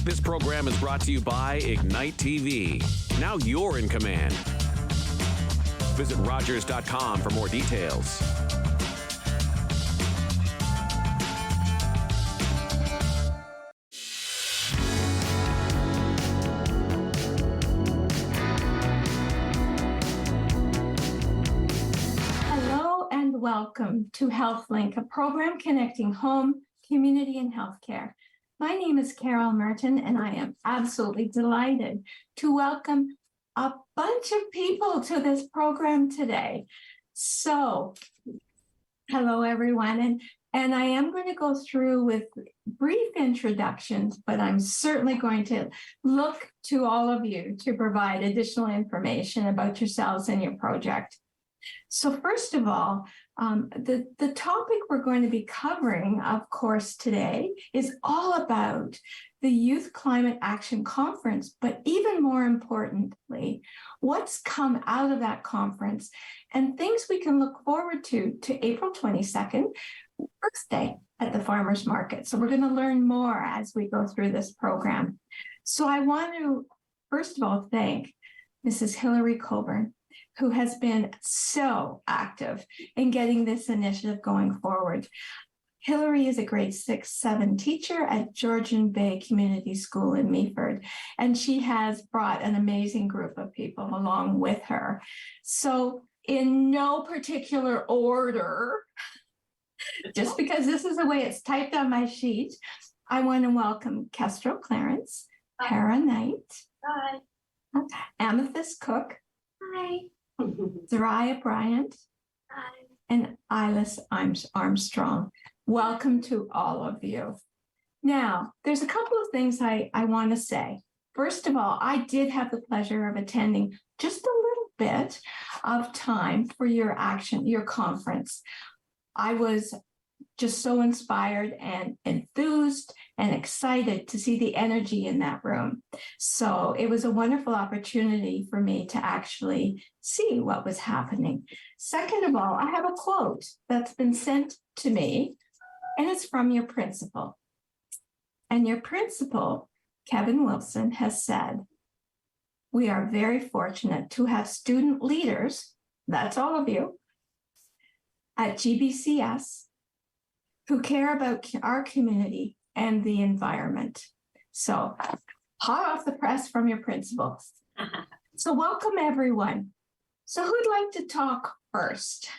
This program is brought to you by Ignite TV. Now you're in command. Visit Rogers.com for more details. Hello and welcome to HealthLink, a program connecting home, community, and healthcare. My name is Carol Merton, and I am absolutely delighted to welcome a bunch of people to this program today. So, hello everyone, and I am going to go through with brief introductions, but I'm certainly going to look to all of you to provide additional information about yourselves and your project. So first of all, the topic we're going to be covering, of course, today is all about the Youth Climate Action Conference, but even more importantly, what's come out of that conference and things we can look forward to April 22nd, Earth Day at the Farmers Market. So we're going to learn more as we go through this program. So I want to, first of all, thank Mrs. Hilary Coburn, who has been so active in getting this initiative going forward. Hilary is a grade 6-7 teacher at Georgian Bay Community School in Meaford, and she has brought an amazing group of people along with her. So in no particular order, just because this is the way it's typed on my sheet, I want to welcome Kestrel Clarence, Tara Knight, Hi. Amethyst Cook, Hi. Zariah Bryant, Hi. and Ilis Armstrong. Welcome to all of you. Now, there's a couple of things I want to say. First of all, I did have the pleasure of attending just a little bit of time for your conference. I was just so inspired and enthused and excited to see the energy in that room. So it was a wonderful opportunity for me to actually see what was happening. Second of all, I have a quote that's been sent to me, and it's from your principal. And your principal, Kevin Wilson, has said, "We are very fortunate to have student leaders," that's all of you, "at GBCS who care about our community and the environment." So, hot off the press from your principal. So welcome everyone. So who'd like to talk first?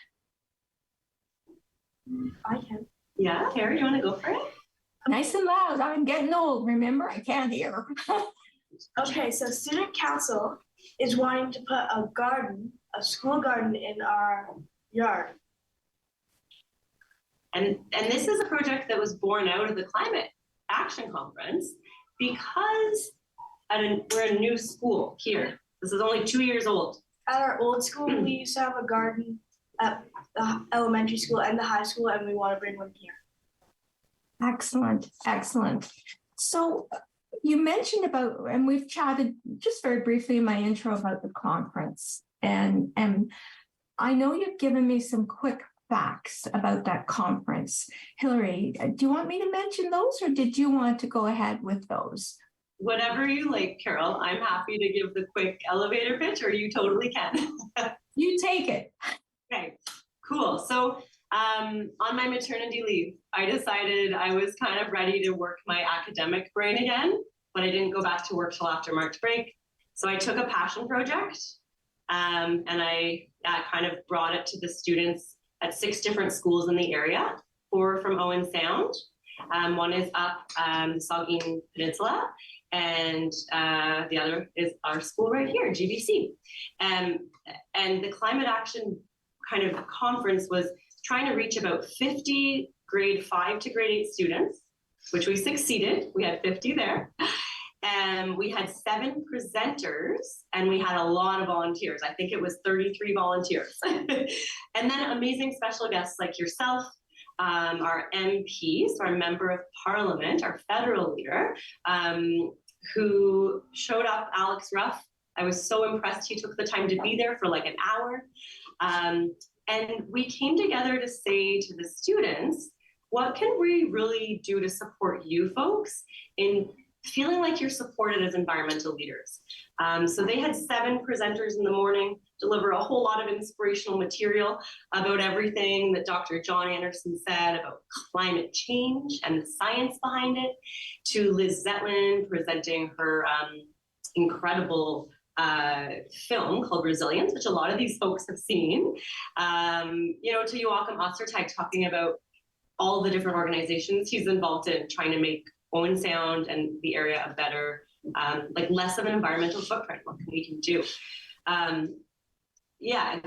I can. Yeah, Harry, you want to go for it? Nice and loud. I'm getting old. Remember, I can't hear. Okay, so student council is wanting to put a school garden in our yard. And this is a project that was born out of the Climate Action Conference because we're a new school here. This is only 2 years old. At our old school, we used to have a garden at the elementary school and the high school, and we want to bring one here. Excellent, excellent. So you mentioned about, and we've chatted just very briefly in my intro about the conference. And I know you've given me some quick facts about that conference. Hilary, do you want me to mention those, or did you want to go ahead with those? Whatever you like, Carol. I'm happy to give the quick elevator pitch, or you totally can. You take it. Okay, cool. So on my maternity leave, I decided I was kind of ready to work my academic brain again, but I didn't go back to work till after March break. So I took a passion project and I kind of brought it to the students at 6 different schools in the area, 4 from Owen Sound. One is up the Saugeen Peninsula, and the other is our school right here, GBC. And the Climate Action kind of conference was trying to reach about 50 grade 5 to grade 8 students, which we succeeded. We had 50 there. And we had 7 presenters, and we had a lot of volunteers. I think it was 33 volunteers. And then amazing special guests like yourself, our MP, so our member of parliament, our federal leader, who showed up, Alex Ruff. I was so impressed. He took the time to be there for like an hour. And we came together to say to the students, what can we really do to support you folks in feeling like you're supported as environmental leaders. So they had 7 presenters in the morning deliver a whole lot of inspirational material about everything that Dr. John Anderson said about climate change and the science behind it, to Liz Zetlin presenting her incredible film called Resilience, which a lot of these folks have seen, to Joachim Ostertag talking about all the different organizations he's involved in trying to make Owen Sound and the area a better, less of an environmental footprint. What can we do? And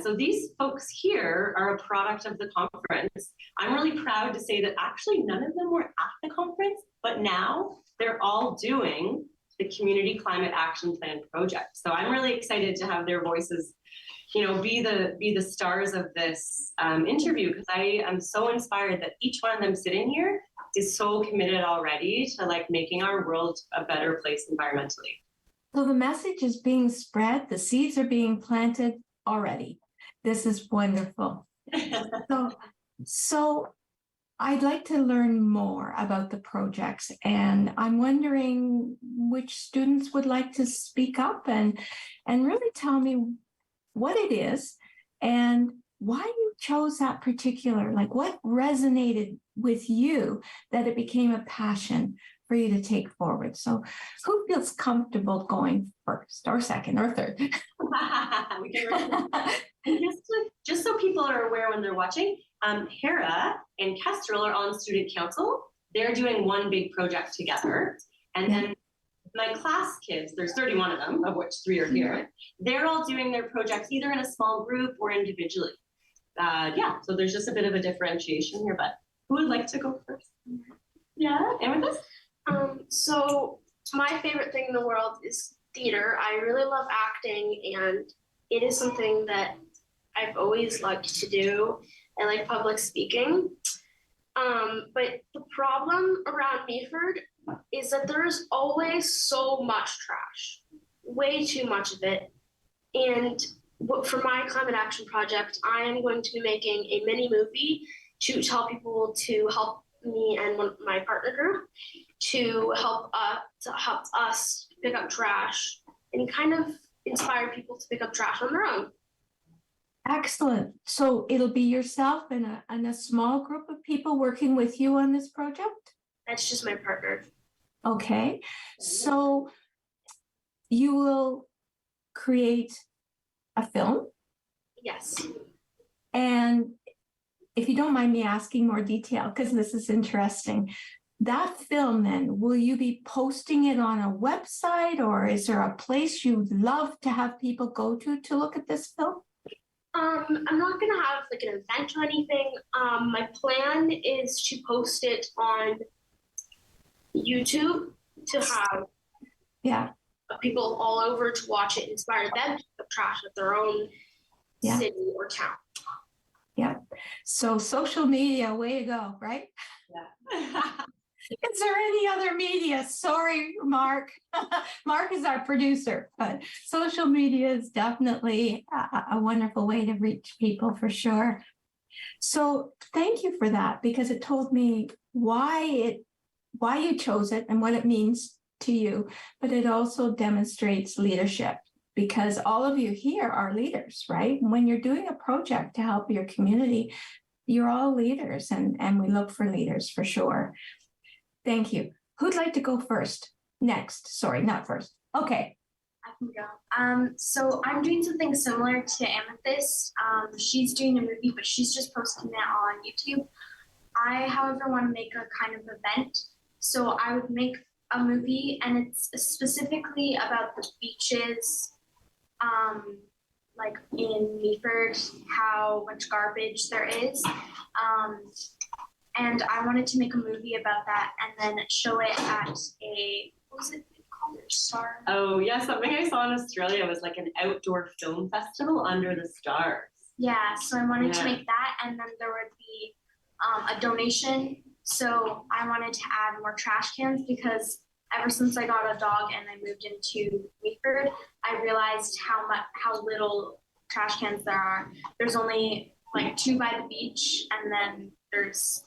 so these folks here are a product of the conference. I'm really proud to say that actually none of them were at the conference, but now they're all doing the Community Climate Action Plan project. So I'm really excited to have their voices, be the stars of this interview, because I am so inspired that each one of them sitting here is so committed already to making our world a better place environmentally. So the message is being spread, the seeds are being planted already. This is wonderful. So I'd like to learn more about the projects, and I'm wondering which students would like to speak up and really tell me what it is and why you chose that particular, what resonated with you that it became a passion for you to take forward. So who feels comfortable going first or second or third? Just so people are aware when they're watching, Hera and Kestrel are on student council. They're doing one big project together. And then my class kids, there's 31 of them, of which 3 are here. They're all doing their projects either in a small group or individually. So there's just a bit of a differentiation here, but who would like to go first? Yeah, and with us? So my favorite thing in the world is theater. I really love acting, and it is something that I've always liked to do. I like public speaking. But the problem around Meaford is that there's always so much trash, way too much of it. And for my climate action project, I am going to be making a mini movie to tell people to help me and my partner group to help us pick up trash and kind of inspire people to pick up trash on their own. Excellent. So it'll be yourself and a small group of people working with you on this project? That's just my partner. Okay. So you will create a film? Yes. And if you don't mind me asking more detail, because this is interesting, that film then, will you be posting it on a website, or is there a place you'd love to have people go to look at this film? I'm not gonna have an event or anything. My plan is to post it on YouTube to have people all over to watch it, inspire them to pick up trash at their own city or town. Yeah. So social media, way to go, right? Yeah. Is there any other media? Sorry, Mark. Mark is our producer, but social media is definitely a wonderful way to reach people for sure. So thank you for that, because it told me why you chose it and what it means to you, but it also demonstrates leadership, because all of you here are leaders, right? When you're doing a project to help your community, you're all leaders, and we look for leaders for sure. Thank you. Who'd like to go first? Next. Sorry, not first. Okay. I can go. So I'm doing something similar to Amethyst. She's doing a movie, but she's just posting it all on YouTube. I, however, want to make a kind of event. So I would make a movie, and it's specifically about the beaches, like in Meaford, how much garbage there is. And I wanted to make a movie about that and then show it at what was it called? Star? Oh, yeah, something I saw in Australia was like an outdoor film festival under the stars. Yeah, so I wanted to make that, and then there would be a donation. So I wanted to add more trash cans, because ever since I got a dog and I moved into Meaford, I realized how little trash cans there are. There's only like 2 by the beach, and then there's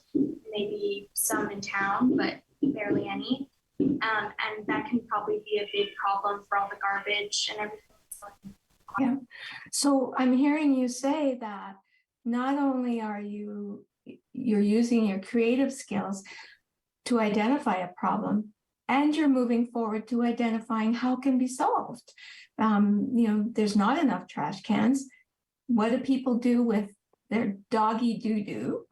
maybe some in town, but barely any. and that can probably be a big problem for all the garbage and everything. Yeah. So I'm hearing you say that not only are you're using your creative skills to identify a problem, and you're moving forward to identifying how it can be solved. There's not enough trash cans. What do people do with their doggy doo-doo,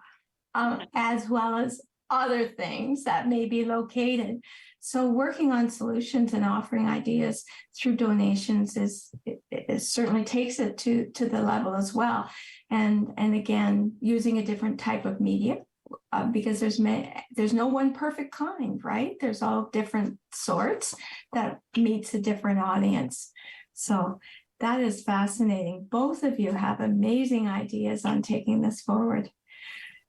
as well as other things that may be located? So working on solutions and offering ideas through donations it certainly takes it to the level as well. And again, using a different type of media, because there's no one perfect kind, right? There's all different sorts that meets a different audience. So that is fascinating. Both of you have amazing ideas on taking this forward.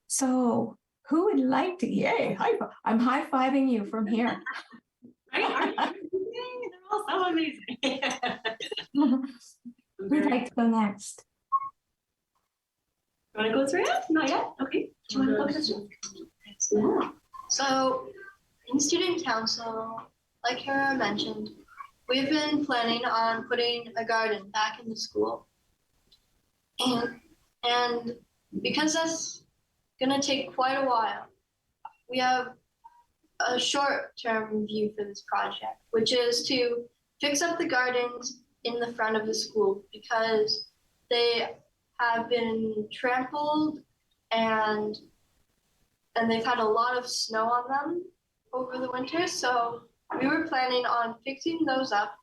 So who would like to, yay, I'm high-fiving you from here. Right? They're all so amazing. Who'd like to go next? You want to go through it? Not yet? Okay. Do you want to go question? Yeah. So in student council, like Kara mentioned, we've been planning on putting a garden back in the school. And because that's gonna take quite a while, we have a short-term view for this project, which is to fix up the gardens in the front of the school because they have been trampled and they've had a lot of snow on them over the winter. So we were planning on fixing those up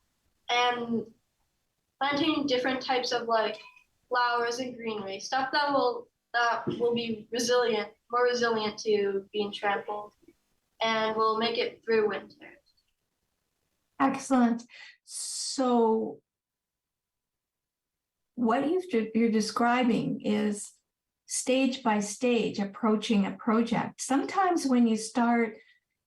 and planting different types of like flowers and greenery, stuff that will be more resilient to being trampled, and will make it through winter. Excellent. So what you're describing is stage by stage approaching a project. Sometimes when you start,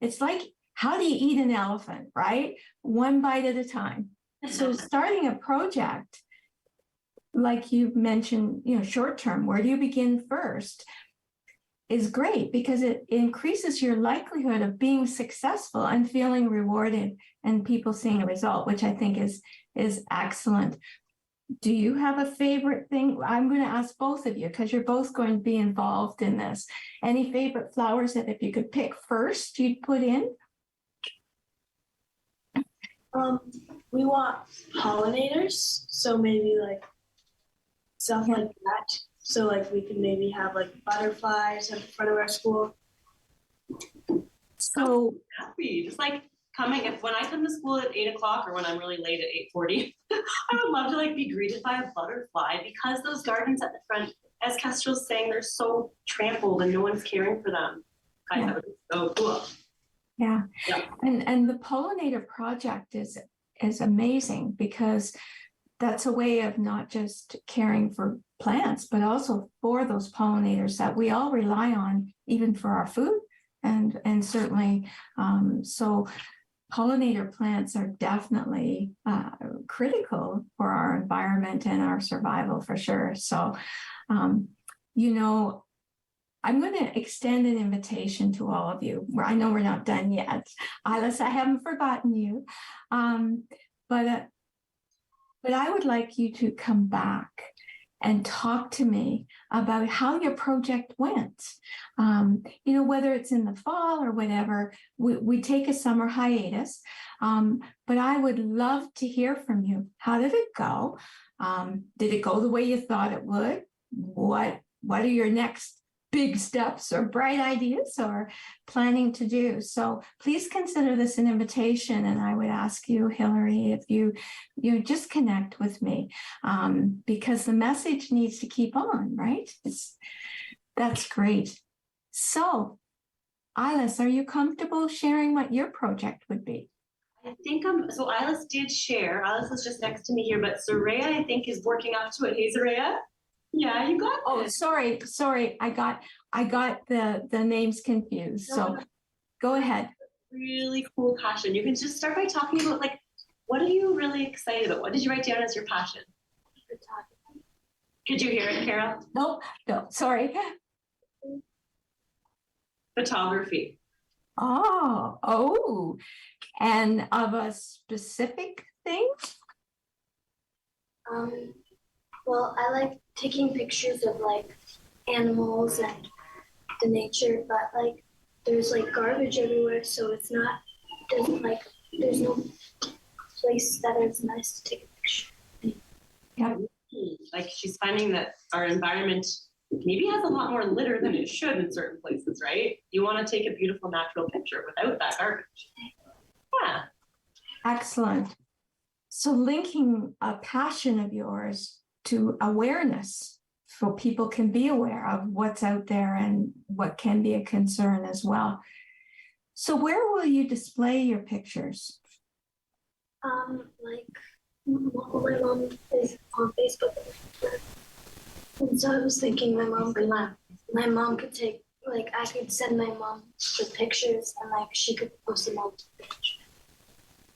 it's like, how do you eat an elephant, right? One bite at a time. So starting a project, like you mentioned, short term, where do you begin first, is great because it increases your likelihood of being successful and feeling rewarded and people seeing a result, which I think is excellent. Do you have a favorite thing? I'm going to ask both of you because you're both going to be involved in this. Any favorite flowers that if you could pick first, you'd put in? We want pollinators, so maybe like stuff like that. So like we can maybe have like butterflies at the front of our school. So happy, just like when I come to school at 8 o'clock or when I'm really late at 8:40, I would love to like be greeted by a butterfly because those gardens at the front, as Kestrel's saying, they're so trampled and no one's caring for them. Yeah. That would be so cool. Yeah. And the pollinator project is amazing because that's a way of not just caring for plants, but also for those pollinators that we all rely on, even for our food. And certainly, so pollinator plants are definitely critical for our environment and our survival for sure. So, I'm going to extend an invitation to all of you. I know we're not done yet. Alice, I haven't forgotten you. But I would like you to come back and talk to me about how your project went. Whether it's in the fall or whatever, we take a summer hiatus, but I would love to hear from you. How did it go? Did it go the way you thought it would? What are your next big steps or bright ideas or planning to do? So please consider this an invitation. And I would ask you, Hilary, if you just connect with me, because the message needs to keep on, right? That's great. So Alice, are you comfortable sharing what your project would be? I think so Alice did share. Alice is just next to me here, but Soraya, I think, is working up to it. Hey, Soraya? Yeah, you got this. Sorry. I got the names confused. So go ahead. Really cool passion. You can just start by talking about like, what are you really excited about? What did you write down as your passion? Could you hear it, Carol? No, sorry. Photography. Oh, And of a specific thing? Well, I like taking pictures of like animals and the nature, but like there's like garbage everywhere, so it's not doesn't like there's no place that is nice to take a picture. Yeah. Like she's finding that our environment maybe has a lot more litter than it should in certain places, right? You want to take a beautiful natural picture without that garbage. Yeah. Excellent. So linking a passion of yours to awareness, so people can be aware of what's out there and what can be a concern as well. So where will you display your pictures? Like my mom is on Facebook, and so I was thinking my mom could take like I could send my mom the pictures and like she could post them on the page.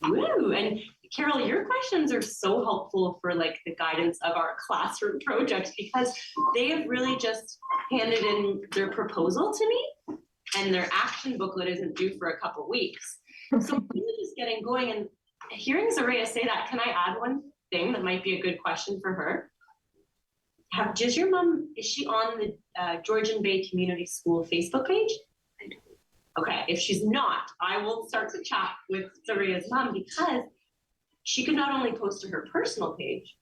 Woo! And Carol, your questions are so helpful for like the guidance of our classroom project because they have really just handed in their proposal to me and their action booklet isn't due for a couple weeks. So really just getting going and hearing Zaraya say that, can I add one thing that might be a good question for her? Does your mom, is she on the Georgian Bay Community School Facebook page? I don't. Okay, if she's not, I will start to chat with Zaraya's mom because she could not only post to her personal page,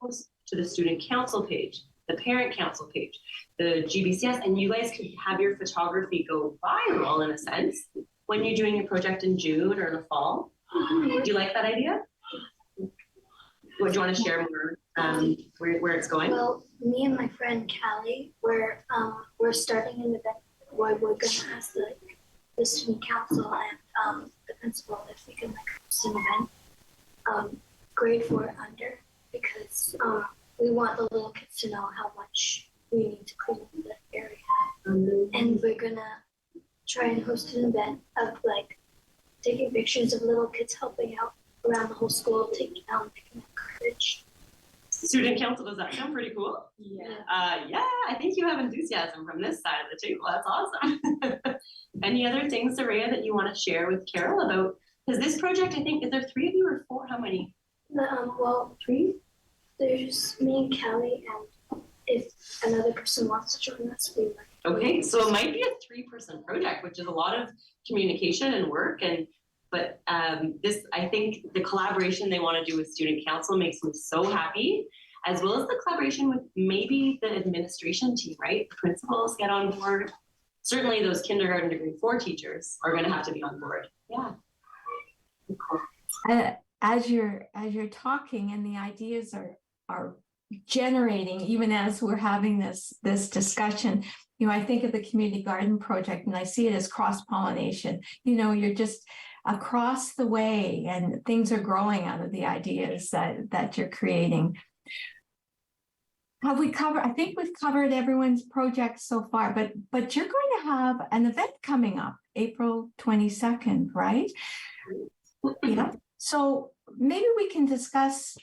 post to the student council page, the parent council page, the GBCS, and you guys could have your photography go viral in a sense when you're doing your project in June or in the fall. Do you like that idea? What do you want to share more where it's going? Well, me and my friend Callie, we're starting an event where we're gonna ask the student council and the principal if we can like host an event, grade 4 and under, because we want the little kids to know how much we need to clean up the area. And we're gonna try and host an event of like taking pictures of little kids helping out around the whole school, picking up garbage. Student council, does that sound pretty cool? Yeah. Yeah, I think you have enthusiasm from this side of the table. That's awesome. Any other things, Zaraya, that you want to share with Carol about? Because this project, I think, is there 3 of you or 4? How many? Well, 3. There's me and Callie, and if another person wants to join us, we might. Okay, so it might be a 3-person project, which is a lot of communication and work. But this, I think the collaboration they want to do with student council makes me so happy, as well as the collaboration with maybe the administration team, right? The principals get on board. Certainly those kindergarten to grade 4 teachers are going to have to be on board. Yeah. Cool. As you're talking and the ideas are generating, even as we're having this discussion, you know, I think of the community garden project and I see it as cross-pollination. You know, you're just across the way and things are growing out of the ideas that you're creating. Have we covered, I think we've covered everyone's projects so far, but you're going to have an event coming up April 22nd, right? Yeah. So maybe we can discuss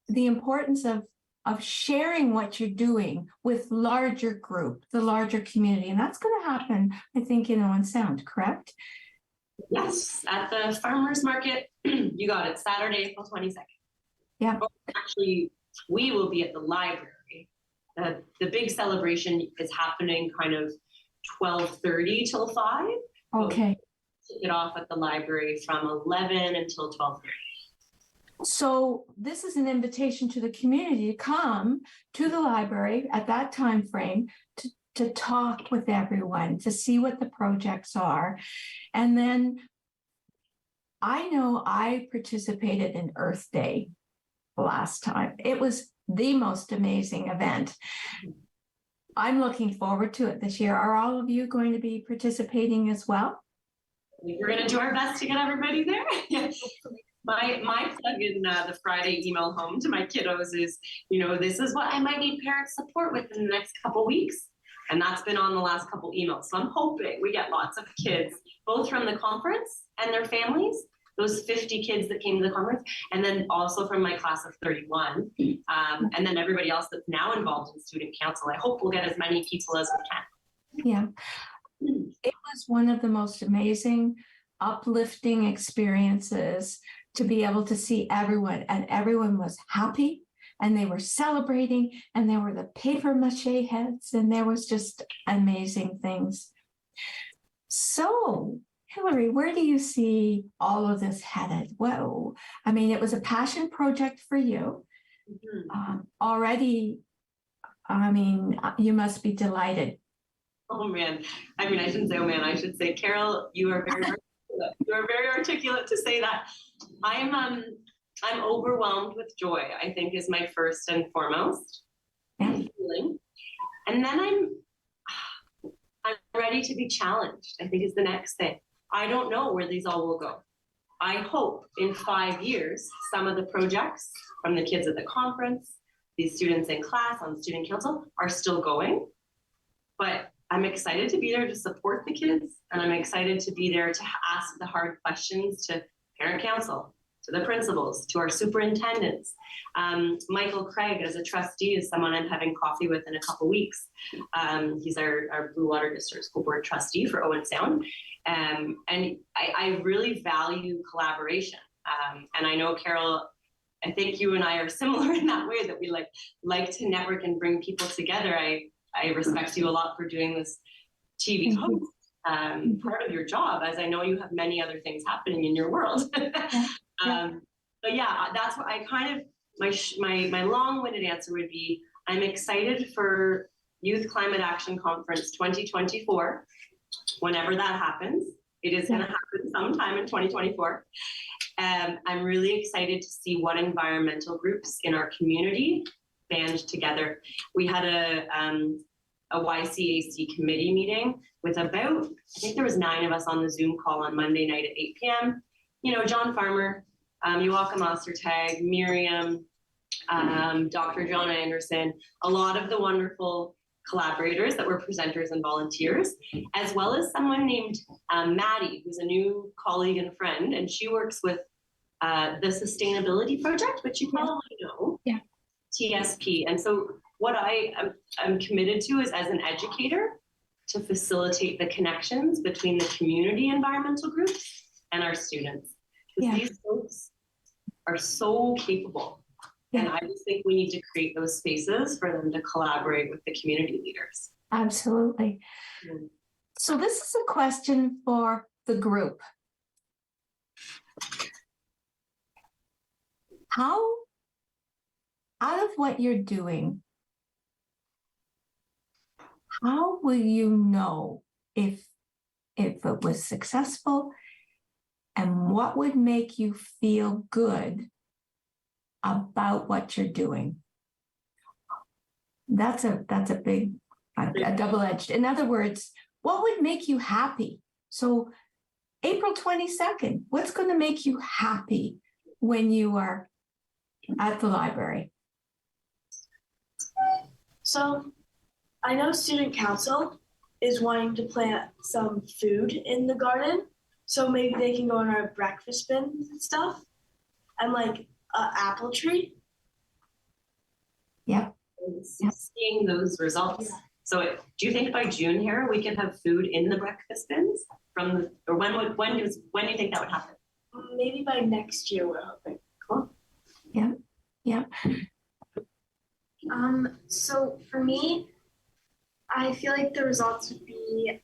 the importance of sharing what you're doing with larger group, the larger community. And that's going to happen, I think, in Owen Sound, correct? Yes, at the farmers market. You got it, Saturday, April 22nd. Yeah. Actually, we will be at the library. The big celebration is happening kind of 12:30 till 5. Okay. We'll kick it off at the library from 11 until 12:30. So this is an invitation to the community to come to the library at that time frame to talk with everyone, to see what the projects are. And then I know I participated in Earth Day last time. It was the most amazing event. I'm looking forward to it this year. Are all of you going to be participating as well? We're going to do our best to get everybody there. My plug in the Friday email home to my kiddos is, you know, this is what I might need parent support with in the next couple weeks. And that's been on the last couple emails. So I'm hoping we get lots of kids, both from the conference and their families, those 50 kids that came to the conference, and then also from my class of 31. And then everybody else that's now involved in student council. I hope we'll get as many people as we can. Yeah. It was one of the most amazing uplifting experiences to be able to see everyone, and everyone was happy and they were celebrating, and there were the paper mache heads, and there was just amazing things. So, Hilary, where do you see all of this headed? Whoa. I mean, it was a passion project for you. Already, I mean, you must be delighted. Oh man. I mean, I shouldn't say, oh man, I should say, Carol, you are very articulate. You are very articulate to say that. I'm overwhelmed with joy, I think, is my first and foremost feeling. And then I'm ready to be challenged, I think, is the next thing. I don't know where these all will go. I hope in 5 years, some of the projects from the kids at the conference, these students in class on student council are still going. But I'm excited to be there to support the kids, and I'm excited to be there to ask the hard questions to parent council, to the principals, to our superintendents. Michael Craig, as a trustee, is someone I'm having coffee with in a couple weeks. He's our Blue Water District School Board trustee for Owen Sound. And I really value collaboration. And I know, Carol, I think you and I are similar in that way, that we like to network and bring people together. I respect you a lot for doing this TV host part of your job, as I know you have many other things happening in your world. But yeah, that's what I kind of, my long-winded answer would be, I'm excited for Youth Climate Action Conference 2024, whenever that happens. It is going to happen sometime in 2024. I'm really excited to see what environmental groups in our community band together. We had a YCAC committee meeting with about, I think there was 9 of us on the Zoom call on Monday night at 8 p.m. You know, John Farmer, Joachim Ostertag, Miriam, Dr. John Anderson, a lot of the wonderful collaborators that were presenters and volunteers, as well as someone named Maddie, who's a new colleague and friend, and she works with the Sustainability Project, which you probably know, TSP. And so what I'm committed to is, as an educator, to facilitate the connections between the community environmental groups and our students. Because these folks are so capable. And I just think we need to create those spaces for them to collaborate with the community leaders. Absolutely. So this is a question for the group. How, out of what you're doing, how will you know if it was successful, and what would make you feel good about what you're doing? That's a big, a double-edged. In other words, what would make you happy? So April 22nd, what's going to make you happy when you are at the library? So I know student council is wanting to plant some food in the garden. So maybe they can go in our breakfast bins and stuff, and like an apple tree. Yeah. Seeing those results. Yeah. So do you think by June here we can have food in the breakfast bins or when do you think that would happen? Maybe by next year, we're hoping. Cool. Yeah. Yeah. So for me, I feel like the results would be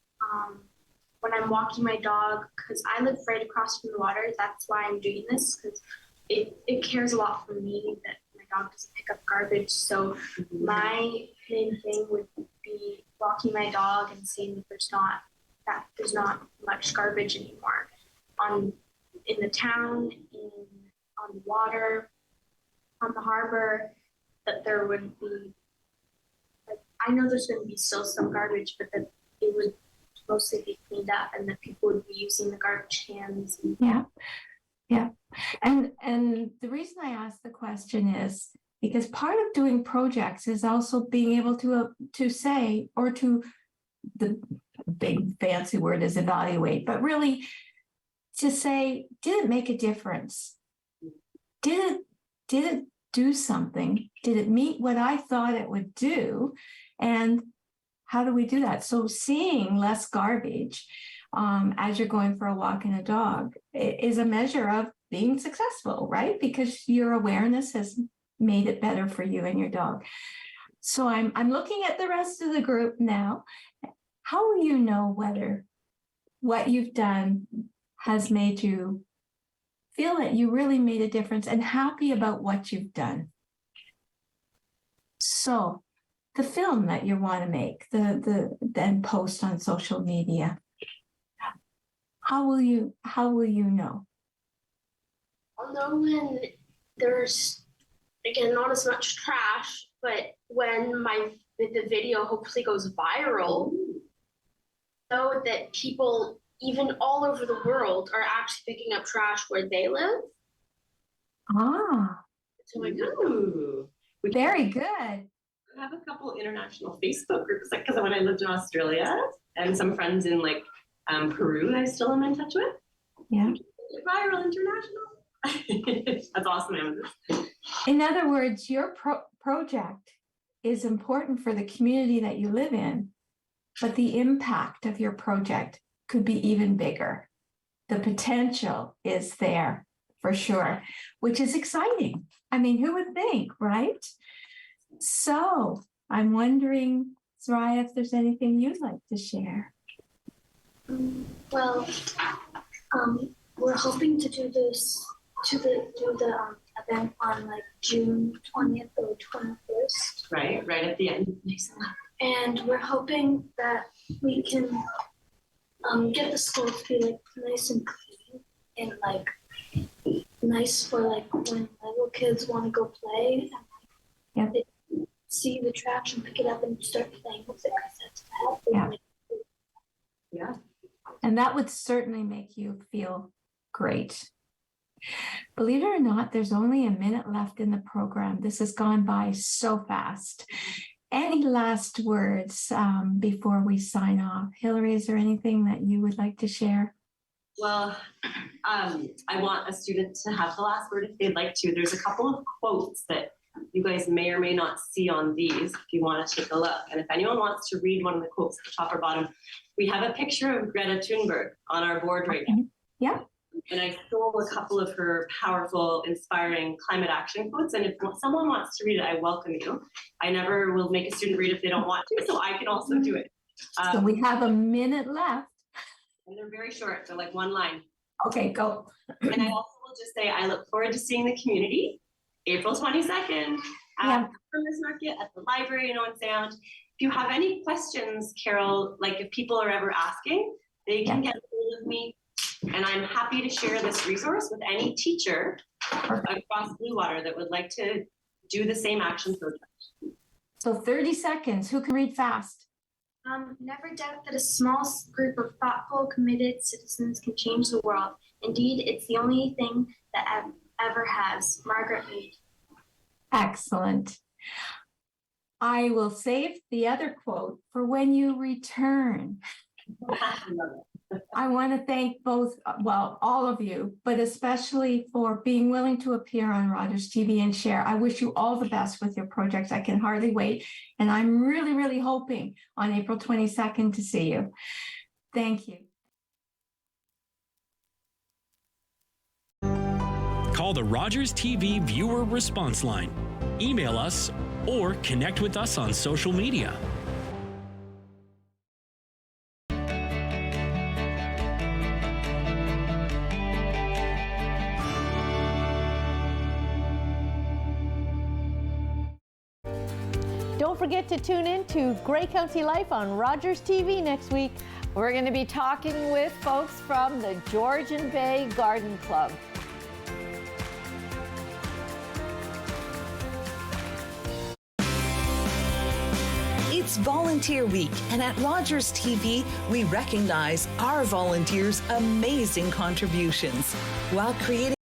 when I'm walking my dog, because I live right across from the water. That's why I'm doing this, because it cares a lot for me that my dog doesn't pick up garbage. So my main thing would be walking my dog and seeing that there's not much garbage anymore in the town, on the water, on the harbor. That there would be, like, I know there's going to be still some garbage, but that it would mostly be cleaned up, and that people would be using the garbage cans. Yeah. And the reason I asked the question is because part of doing projects is also being able to say, or to, the big fancy word is evaluate, but really to say, did it make a difference? Did it do something? Did it meet what I thought it would do? And how do we do that? So seeing less garbage, as you're going for a walk and a dog is a measure of being successful, right? Because your awareness has made it better for you and your dog. So I'm looking at the rest of the group now. How will you know whether what you've done has made you feel that you really made a difference and happy about what you've done? So the film that you want to make, then post on social media, how will you know? I'll know when there's, again, not as much trash, but when the video hopefully goes viral, know that people even all over the world are actually picking up trash where they live. Ah, So like, Ooh. very good. I have a couple international Facebook groups, like, because when I lived in Australia, and some friends in like Peru I still am in touch with. Yeah. Viral international. That's awesome, Amethyst. In other words, your project is important for the community that you live in, but the impact of your project could be even bigger. The potential is there for sure, which is exciting. I mean, who would think, right? So I'm wondering, Soraya, if there's anything you'd like to share. Well, we're hoping to do this do the event on like June 20th or 21st. Right at the end. And we're hoping that we can get the school to be like nice and clean and like nice for like when little kids want to go play and like, they see the trash and pick it up and start playing with it because that's bad. Yeah. And that would certainly make you feel great. Believe it or not, there's only a minute left in the program. This has gone by so fast. Any last words before we sign off? Hilary, is there anything that you would like to share? Well, I want a student to have the last word if they'd like to. There's a couple of quotes that you guys may or may not see on these if you want to take a look. And if anyone wants to read one of the quotes at the top or bottom, we have a picture of Greta Thunberg on our board right now. Yeah. And I stole a couple of her powerful, inspiring climate action quotes. And if someone wants to read it, I welcome you. I never will make a student read if they don't want to, so I can also do it. So we have a minute left. And they're very short, they're like one line. Okay, go. And I also will just say, I look forward to seeing the community April 22nd at the Farmers Market at the library in Owen Sound. If you have any questions, Carol, like if people are ever asking, they can get a hold of me. And I'm happy to share this resource with any teacher across Blue Water that would like to do the same action project. So 30 seconds. Who can read fast? Never doubt that a small group of thoughtful, committed citizens can change the world. Indeed, it's the only thing that ever has. Margaret Mead. Excellent. I will save the other quote for when you return. I want to thank all of you, but especially for being willing to appear on Rogers TV and share. I wish you all the best with your projects. I can hardly wait. And I'm really, really hoping on April 22nd to see you. Thank you. Call the Rogers TV viewer response line. Email us or connect with us on social media. Don't forget to tune in to Grey County Life on Rogers TV next week. We're going to be talking with folks from the Georgian Bay Garden Club. It's Volunteer Week, and at Rogers TV, we recognize our volunteers' amazing contributions while creating